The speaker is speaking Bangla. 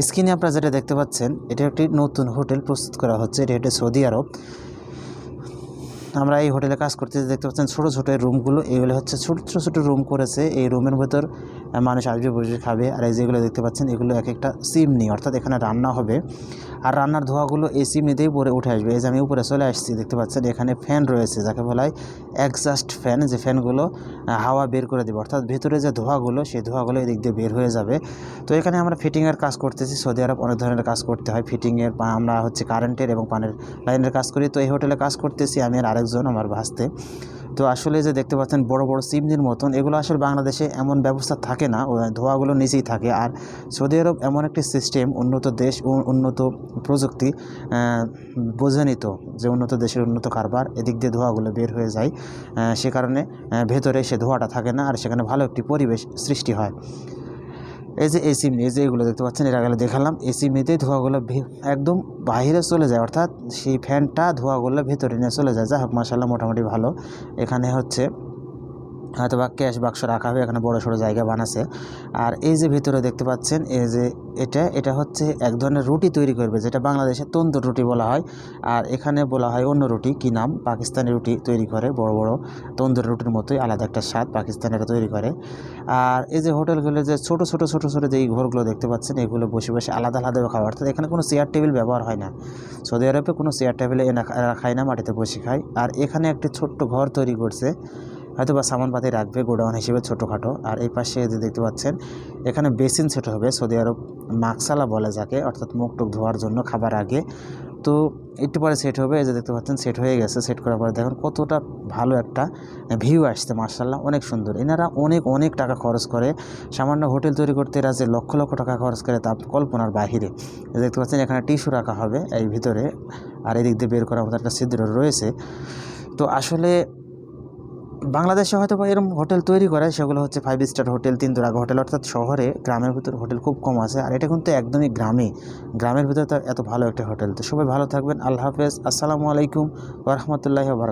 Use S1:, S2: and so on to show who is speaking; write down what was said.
S1: স্ক্রিনে আপনারা যেটা দেখতে পাচ্ছেন এটা একটি নতুন হোটেল প্রস্তুত করা হচ্ছে। এটা হচ্ছে সৌদি আরব। আমরা এই হোটেলে কাজ করতে দেখতে পাচ্ছেন ছোটো ছোটো রুমগুলো, এগুলো হচ্ছে ছোটো ছোটো রুম করেছে। এই রুমের ভেতর মানুষ আসবে, বসে খাবে। আর এই যেগুলো দেখতে পাচ্ছেন এগুলো এক একটা চিমনি, অর্থাৎ এখানে রান্না হবে। আর রান্নার ধোঁয়াগুলো এই চিমনিতেই পরে উঠে আসবে। এই যে আমি উপরে চলে আসছি, দেখতে পাচ্ছেন এখানে ফ্যান রয়েছে, যাকে বলা হয় এক্সস্ট ফ্যান। যে ফ্যানগুলো হাওয়া বের করে দেবে, অর্থাৎ ভেতরে যে ধোঁয়াগুলো সেই ধোঁয়াগুলো এদিক দিয়ে বের হয়ে যাবে। তো এখানে আমরা ফিটিংয়ের কাজ করতেছি। সৌদি আরব অনেক ধরনের কাজ করতে হয় ফিটিংয়ের। আমরা হচ্ছে কারেন্টের এবং পানির লাইনের কাজ করি। তো এই হোটেলে কাজ করতেছি আমি আর আরেকজন, আমার ভাস্তে। তো আসলে যে দেখতে পাচ্ছেন বড় বড় চিমনির মতন, এগুলো আসলে বাংলাদেশে এমন ব্যবস্থা থাকে না, ধোঁয়াগুলো নিচেই থাকে। আর সৌদি আরব এমন একটি সিস্টেম, উন্নত দেশ, উন্নত প্রযুক্তি, বোঝেনি তো যে উন্নত দেশের উন্নত কারবার, এদিক দিয়ে ধোঁয়াগুলো বের হয়ে যায়। সে কারণে ভেতরে সে ধোঁয়াটা থাকে না, আর সেখানে ভালো একটি পরিবেশ সৃষ্টি হয়। এই যে এই চিমনি, এই যে এগুলো দেখতে পাচ্ছেন, এর আগে দেখালাম, এই চিমনিতেই ধোঁয়াগুলো একদম বাইরে চলে যায়, অর্থাৎ সেই ফ্যানটা ধোঁয়াগুলো ভেতরে নিয়ে চলে যায়। যাই হোক, মাশাআল্লাহ মোটামুটি ভালো। এখানে হচ্ছে হয়তো বা ক্যাশ বাক্স রাখা হবে, এখানে বড় সড়ো জায়গা বানাচ্ছে। আর এই যে ভিতরে দেখতে পাচ্ছেন, এই যে এটা হচ্ছে এক ধরনের রুটি তৈরি করবে, যেটা বাংলাদেশে তন্দুর রুটি বলা হয়। আর এখানে বলা হয় অন্য রুটি, কী নাম, পাকিস্তানি রুটি তৈরি করে, বড় বড় তন্দুর রুটির মতোই, আলাদা একটা স্বাদ পাকিস্তানিরা তৈরি করে। আর এই যে হোটেলগুলো যে ছোটো ছোটো যে এই ঘরগুলো দেখতে পাচ্ছেন, এগুলো বসে বসে আলাদা আলাদাভাবে খাওয়া, অর্থাৎ এখানে কোনো চেয়ার টেবিল ব্যবহার হয় না। সৌদি আরবে কোনো চেয়ার টেবিলে এনে খায় না, মাটিতে বসে খায়। আর এখানে একটি ছোট্ট ঘর তৈরি করছে, হয়তো বা সামানপাতি রাখবে গোডাউন হিসেবে ছোটোখাটো। আর এই পাশে যে দেখতে পাচ্ছেন এখানে বেসিন সেট হবে, সৌদি আরব মাকসালা বলে যাকে, অর্থাৎ মুখ টুক ধোয়ার জন্য খাবার আগে। তো একটু পরে সেট হবে। এই যে দেখতে পাচ্ছেন সেট হয়ে গেছে। সেট করার পরে দেখুন কতটা ভালো একটা ভিউ আসছে, মার্শাল্লাহ অনেক সুন্দর। এনারা অনেক অনেক টাকা খরচ করে, সামান্য হোটেল তৈরি করতে এরা যে লক্ষ লক্ষ টাকা খরচ করে তা কল্পনার বাহিরে। দেখতে পাচ্ছেন এখানে টিস্যু রাখা হবে এই ভিতরে, আর এদিক দিয়ে বের করার মতো একটা ছিদ্র রয়েছে। তো আসলে বাংলাদেশে হয়তো বা এরকম হোটেল তৈরি করে, সেগুলো হচ্ছে 5 স্টার হোটেল, 3 তারকা হোটেল, অর্থাৎ শহরে, গ্রামের ভিতরে হোটেল খুব কম আছে। আর এটা কিন্তু একদমই গ্রামের ভিতরে তো এত ভালো একটা হোটেল। তো সবাই ভালো থাকবেন, আল্লাহ হাফেজ, আসসালামু আলাইকুম ওয়া রাহমাতুল্লাহি ওয়া বারাকাতুহু।